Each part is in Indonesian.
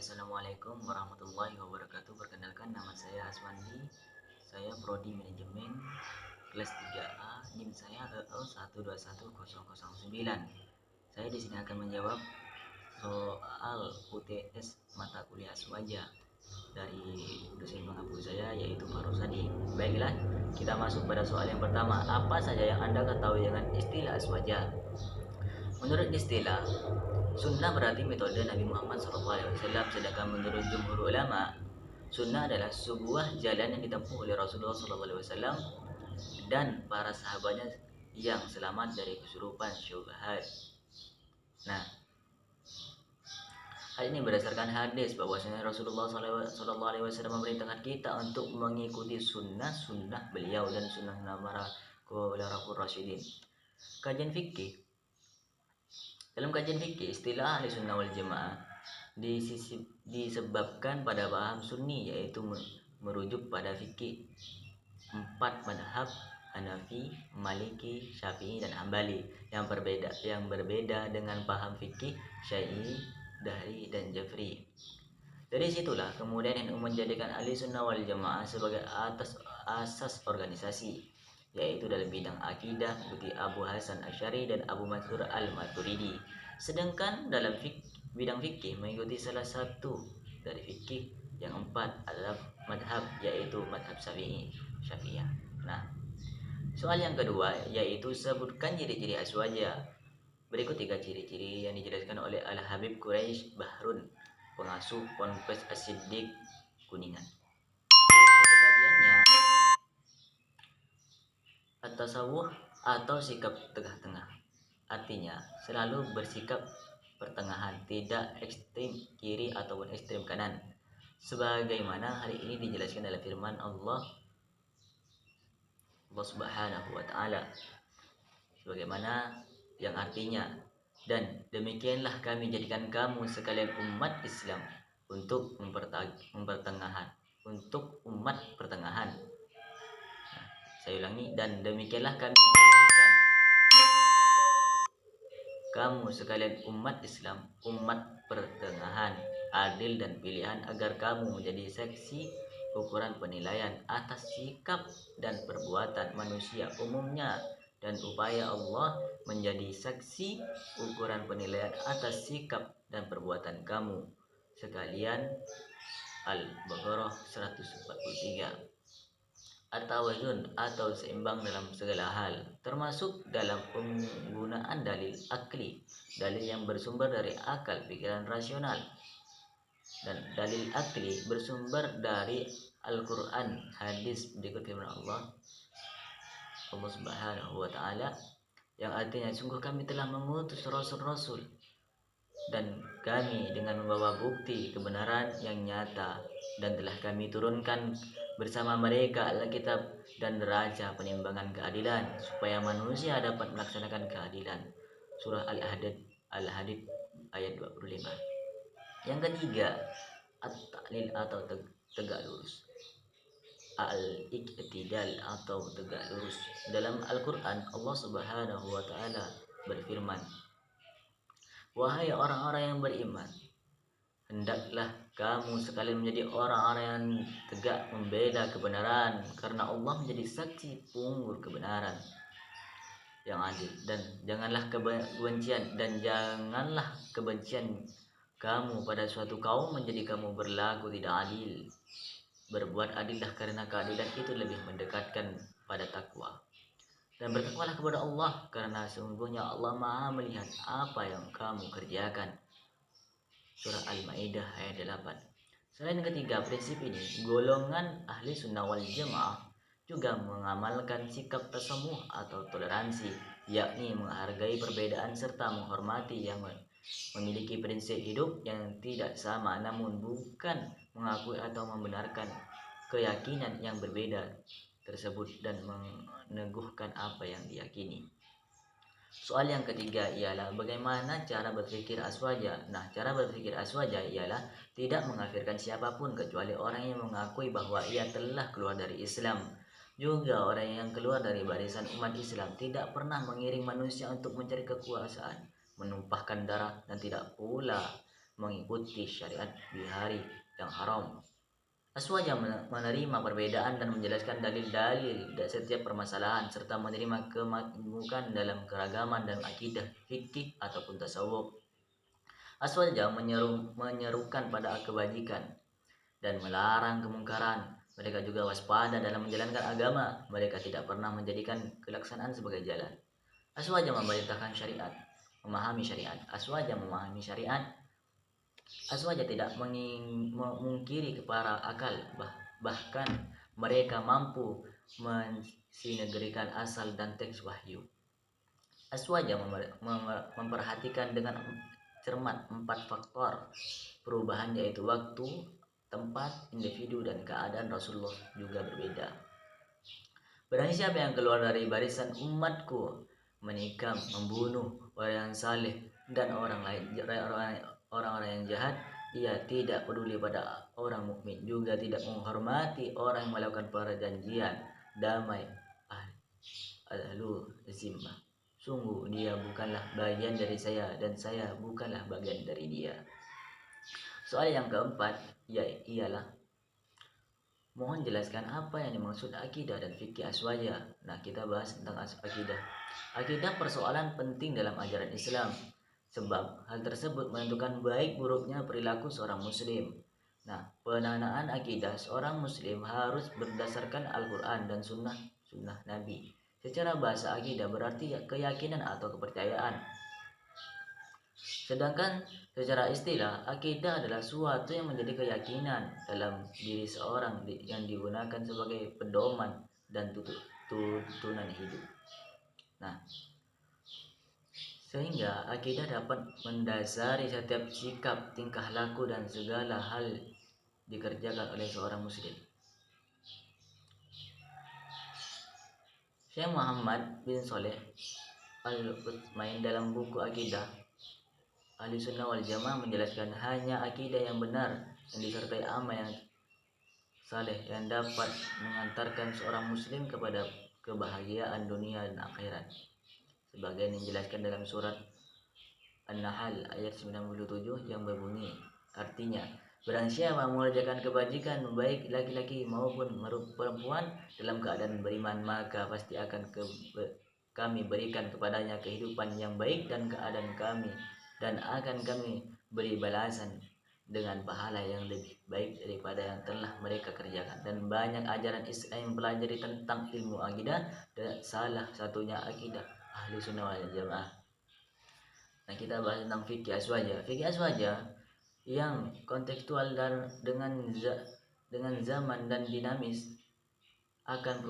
Assalamualaikum warahmatullahi wabarakatuh. Perkenalkan, nama saya Aswandi. Saya prodi manajemen kelas 3A. NIM saya EE121009. Saya di sini akan menjawab soal UTS mata kuliah aswaja dari dosen pengampu saya, yaitu Pak Rosadi. Baiklah, kita masuk pada soal yang pertama. Apa saja yang Anda ketahui dengan istilah aswaja? Menurut istilah, sunnah berarti metode Nabi Muhammad SAW, sedangkan menurut jumhur ulama, sunnah adalah sebuah jalan yang ditempuh oleh Rasulullah SAW dan para sahabatnya yang selamat dari kesurupan syubhat. Nah, hal ini berdasarkan hadis bahwasanya Rasulullah SAW memerintahkan kita untuk mengikuti sunnah beliau dan sunnah para khulafaur rasyidin. Kajian fikih. Dalam kajian fikih, istilah ahli sunnah wal jamaah disebabkan pada paham sunni, yaitu merujuk pada fikih 4 madhab Hanafi, Maliki, Syafi'i, dan Hambali yang berbeda dengan paham fikih Syafi'i, Dahri, dan Jafri. Dari situlah kemudian NU menjadikan ahli sunnah wal jamaah sebagai asas organisasi, yaitu dalam bidang akidah seperti Abu Hasan Asy'ari dan Abu Mansur Al-Maturidi. Sedangkan dalam bidang fikih mengikuti salah satu dari fikih yang 4 adalah madhab, yaitu madhab Syafi'iyah. Nah, soal yang kedua yaitu sebutkan ciri-ciri aswaja. Berikut 3 ciri-ciri yang dijelaskan oleh Al-Habib Quraish Bahrun, pengasuh Ponpes As-Siddiq Kuningan. Dalam satu kajiannya, at-tasawwuf atau sikap tengah-tengah, artinya selalu bersikap pertengahan, tidak ekstrem kiri ataupun ekstrem kanan, sebagaimana hal ini dijelaskan dalam firman Allah Subhanahu wa ta'ala, sebagaimana yang artinya, dan demikianlah kami jadikan kamu sekalian umat Islam untuk umat pertengahan. Nah, saya ulangi, dan demikianlah kami jadikan kamu sekalian umat Islam, umat pertengahan, adil dan pilihan, agar kamu menjadi saksi ukuran penilaian atas sikap dan perbuatan manusia umumnya, dan upaya Allah menjadi saksi ukuran penilaian atas sikap dan perbuatan kamu sekalian. Al-Baqarah 143. At-tawazun atau seimbang dalam segala hal, termasuk dalam penggunaan dalil akli, dalil yang bersumber dari akal pikiran rasional, dan dalil akli bersumber dari Al-Quran, hadis. Berikut firman Allah Subhanahu wa ta'ala, yang artinya, sungguh kami telah mengutus rasul-rasul dan kami dengan membawa bukti kebenaran yang nyata, dan telah kami turunkan bersama mereka Alkitab dan neraca penimbangan keadilan, supaya manusia dapat melaksanakan keadilan. Surah Al-Hadid ayat 25. Yang ketiga, at-ta'lil atau tegak lurus. Al-iktidal atau tegak lurus. Dalam Al-Quran, Allah Subhanahu wa ta'ala berfirman, wahai orang-orang yang beriman, hendaklah kamu sekalian menjadi orang-orang yang tegak membela kebenaran, karena Allah menjadi saksi punggur kebenaran yang adil. Dan janganlah kebencian kamu pada suatu kaum menjadi kamu berlaku tidak adil. Berbuat adillah, karena keadilan itu lebih mendekatkan pada takwa. Dan bertakwalah kepada Allah, karena sesungguhnya Allah Maha melihat apa yang kamu kerjakan. Surah Al-Maidah ayat 8. Selain ketiga prinsip ini, golongan ahli sunnah wal jamaah juga mengamalkan sikap tasamuh atau toleransi, yakni menghargai perbedaan serta menghormati yang memiliki prinsip hidup yang tidak sama, namun bukan mengakui atau membenarkan keyakinan yang berbeda tersebut dan meneguhkan apa yang diyakini. Soal yang ketiga ialah bagaimana cara berpikir aswaja. Nah, cara berpikir aswaja ialah tidak mengkafirkan siapapun kecuali orang yang mengakui bahwa ia telah keluar dari Islam. Juga orang yang keluar dari barisan umat Islam tidak pernah mengiring manusia untuk mencari kekuasaan, menumpahkan darah, dan tidak pula mengikuti syariat di hari yang haram. Aswaja menerima perbedaan dan menjelaskan dalil-dalil dari setiap permasalahan serta menerima kemakmuran dalam keragaman dan akidah, fikih ataupun tasawuf. Aswaja menyerukan pada kebajikan dan melarang kemungkaran. Mereka juga waspada dalam menjalankan agama. Mereka tidak pernah menjadikan kelaksanaan sebagai jalan. Aswaja memerintahkan syariat, memahami syariat. Aswaja memahami syariat. Aswaja tidak memungkiri para akal, bahkan mereka mampu mensinergikan asal dan teks wahyu. Aswaja memperhatikan dengan cermat 4 faktor perubahan, yaitu waktu, tempat, individu, dan keadaan Rasulullah juga berbeda. Barang siapa yang keluar dari barisan umatku, menikam, membunuh orang yang saleh dan orang-orang yang jahat, ia tidak peduli pada orang mukmin, juga tidak menghormati orang yang melakukan perjanjian damai ahlu zimmah. Sungguh dia bukanlah bagian dari saya dan saya bukanlah bagian dari dia. Soal yang keempat ialah mohon jelaskan apa yang dimaksud akidah dan fikih aswaja. Nah, kita bahas tentang akidah. Akidah persoalan penting dalam ajaran Islam, sebab hal tersebut menentukan baik buruknya perilaku seorang muslim. Nah, penanaan akidah seorang muslim harus berdasarkan Al-Quran dan sunnah Nabi. Secara bahasa, akidah berarti keyakinan atau kepercayaan. Sedangkan secara istilah, akidah adalah suatu yang menjadi keyakinan dalam diri seorang yang digunakan sebagai pedoman dan tuntunan hidup. Nah, sehingga akidah dapat mendasari setiap sikap, tingkah laku, dan segala hal dikerjakan oleh seorang muslim. Syekh Muhammad bin Saleh Al-Utsaimin dalam buku Akidah Ahlussunnah wal Jamaah menjelaskan hanya akidah yang benar yang disertai amal yang saleh yang dapat mengantarkan seorang muslim kepada kebahagiaan dunia dan akhirat. Sebagian dijelaskan dalam surat An-Nahl ayat 97 yang berbunyi, artinya, barang siapa mengerjakan kebajikan baik laki-laki maupun perempuan dalam keadaan beriman, maka pasti akan kami berikan kepadanya kehidupan yang baik dan keadaan kami, dan akan kami beri balasan dengan pahala yang lebih baik daripada yang telah mereka kerjakan. Dan banyak ajaran Islam yang mempelajari tentang ilmu akidah, dan salah satunya akidah Ahlussunnah wal Jamaah. Nah, kita bahas tentang fikih aswaja. Fikih aswaja yang kontekstual dan dengan zaman dan dinamis akan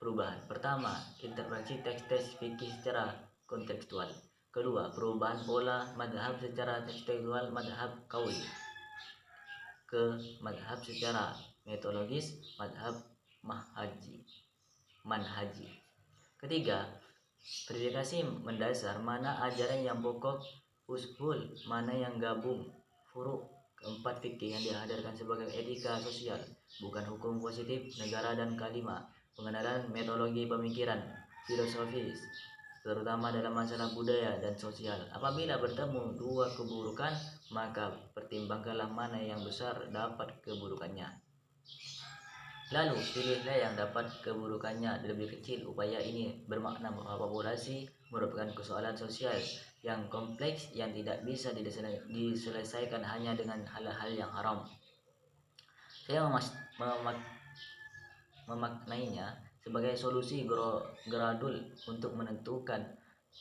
perubahan. Pertama, interpretasi teks-teks fikih secara kontekstual. Kedua, perubahan pola madhab secara tekstual madhab qauli ke madhab secara metodologis madhab manhaji. Ketiga, verifikasi mendasar, mana ajaran yang pokok usul, mana yang gabung furu. Keempat, fikih yang dihadirkan sebagai etika sosial, bukan hukum positif negara. Dan kelima, pengenalan metodologi pemikiran filosofis, terutama dalam masalah budaya dan sosial. Apabila bertemu dua keburukan, maka pertimbangkanlah mana yang besar dapat keburukannya. Lalu pilihlah yang dapat keburukannya lebih kecil. Upaya ini bermakna bahwa populasi merupakan persoalan sosial yang kompleks yang tidak bisa diselesaikan hanya dengan hal-hal yang haram. Saya memaknainya sebagai solusi gradul untuk menentukan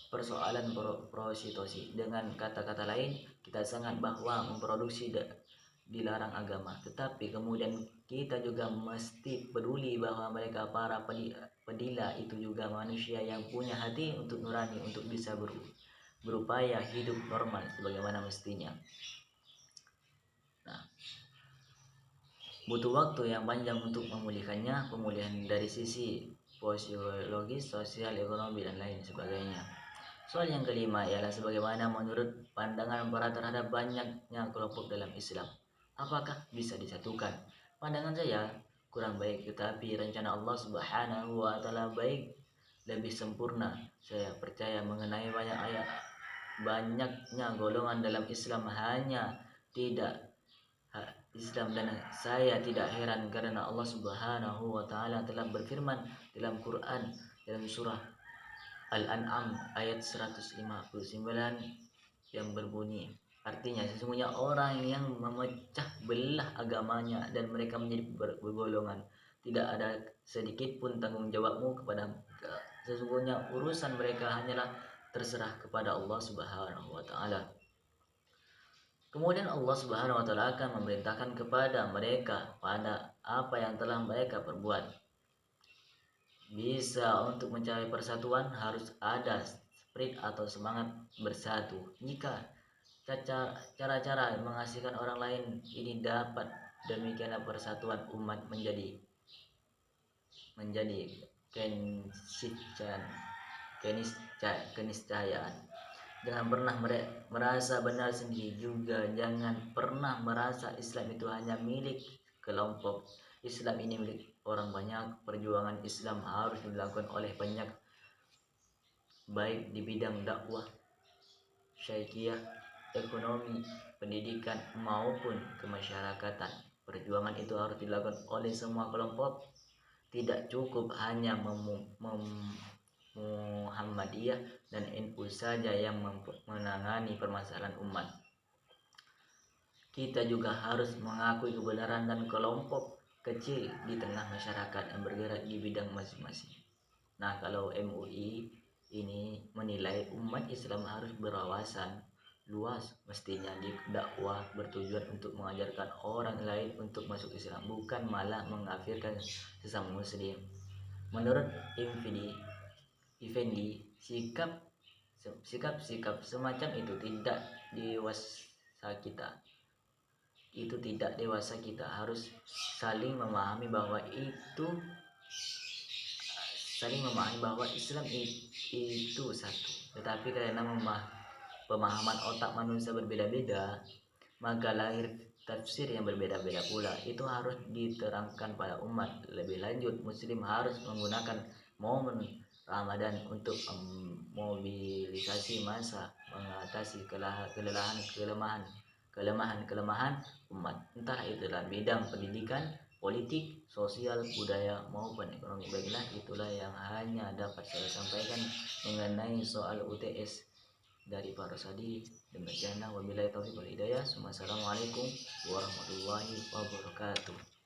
persoalan prostitusi. Dengan kata-kata lain, kita sangat bahwa memproduksi dilarang agama, tetapi kemudian kita juga mesti peduli bahwa mereka para pedila itu juga manusia yang punya hati untuk nurani, untuk bisa berupaya hidup normal sebagaimana mestinya. Nah, butuh waktu yang panjang untuk memulihkannya, pemulihan dari sisi sosiologis, sosial, ekonomi, dan lain sebagainya. Soal yang kelima ialah sebagaimana menurut pandangan para terhadap banyaknya kelompok dalam Islam. Apakah bisa disatukan? Pandangan saya kurang baik, tetapi rencana Allah Subhanahu wa Ta'ala baik, lebih sempurna. Saya percaya mengenai banyak ayat banyaknya golongan dalam Islam hanya tidak Islam, dan saya tidak heran karena Allah Subhanahu wa taala telah berfirman dalam Quran dalam surah Al-An'am ayat 159 yang berbunyi, artinya sesungguhnya orang yang memecah belah agamanya dan mereka menjadi bergolongan, tidak ada sedikit pun tanggung jawabmu kepada mereka. Sesungguhnya urusan mereka hanyalah terserah kepada Allah Subhanahu wa taala. Kemudian Allah Subhanahu wa taala akan memerintahkan kepada mereka pada apa yang telah mereka perbuat. Bisa untuk mencapai persatuan harus ada spirit atau semangat bersatu. Jika cara-cara mengasihkan orang lain ini dapat, demikianlah persatuan umat menjadi keniscayaan. Jangan pernah merasa benar sendiri, juga jangan pernah merasa Islam itu hanya milik kelompok. Islam ini milik orang banyak. Perjuangan Islam harus dilakukan oleh banyak, baik di bidang dakwah, syaikhiyah, ekonomi, pendidikan maupun kemasyarakatan. Perjuangan itu harus dilakukan oleh semua kelompok. Tidak cukup hanya Muhammadiyah dan NU saja yang menangani permasalahan umat. Kita juga harus mengakui kebenaran dan kelompok kecil di tengah masyarakat yang bergerak di bidang masing-masing. Nah, kalau MUI ini menilai umat Islam harus berwawasan luas, mestinya dakwah bertujuan untuk mengajarkan orang lain untuk masuk Islam, bukan malah mengkafirkan sesama muslim. Menurut Effendi, sikap semacam itu tidak dewasa kita. Itu tidak dewasa kita harus saling memahami bahwa Islam itu satu. Tetapi karena pemahaman otak manusia berbeda-beda, maka lahir tafsir yang berbeda-beda pula. Itu harus diterangkan pada umat. Lebih lanjut, muslim harus menggunakan momen Ramadan untuk mobilisasi massa mengatasi kelemahan umat, entah itu dalam bidang pendidikan, politik, sosial, budaya maupun ekonomi. Baiklah, itulah yang hanya dapat saya sampaikan mengenai soal UTS dari Pak Rosadi. Demikianlah, wabillahi taufiq wal hidayah. Wassalamualaikum warahmatullahi wabarakatuh.